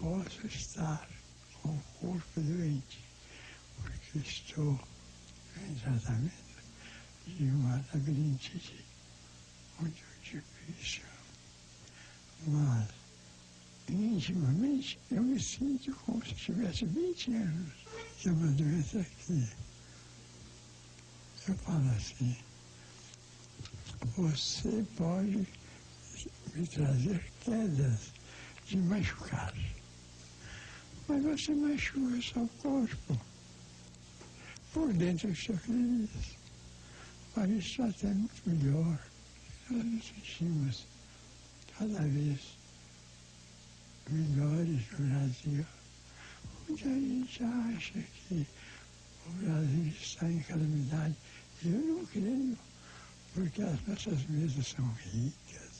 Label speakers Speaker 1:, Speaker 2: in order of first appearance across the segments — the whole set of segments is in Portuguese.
Speaker 1: posso estar com o corpo doente, porque estou em tratamento de uma labirintite muito difícil. Mas, intimamente, eu me sinto como se tivesse 20 anos. É uma doença que eu falo assim, você pode me trazer quedas de machucar, mas você machuca só o corpo. Por dentro estou feliz, mas isso até é muito melhor. Nós nos sentimos cada vez melhores no Brasil. Muita gente acha que o Brasil está em calamidade. Eu não creio, porque as nossas mesas são ricas.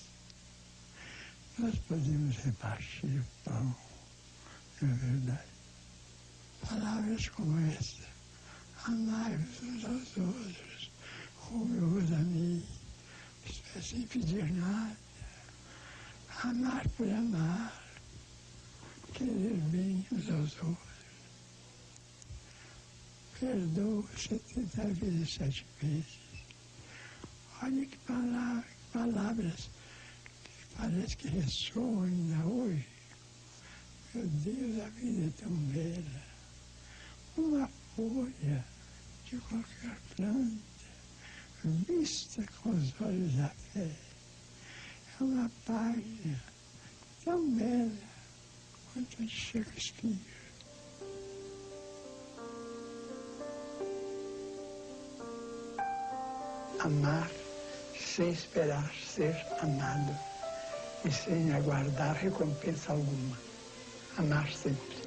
Speaker 1: Nós podemos repartir o pão, não é verdade? Palavras como esta, amai-vos uns aos outros, como eu vos amei, isto é sem pedir nada. Amar por amar, querer bem uns aos outros. Perdoa 70 vezes 7 vezes. Olha que palavras que parece que ressoam ainda hoje. Meu Deus, a vida é tão bela. Uma folha de qualquer planta, vista com os olhos da fé, é uma página tão bela quanto a de Shakespeare. Amar sem esperar ser amado e sem aguardar recompensa alguma. Amar sempre.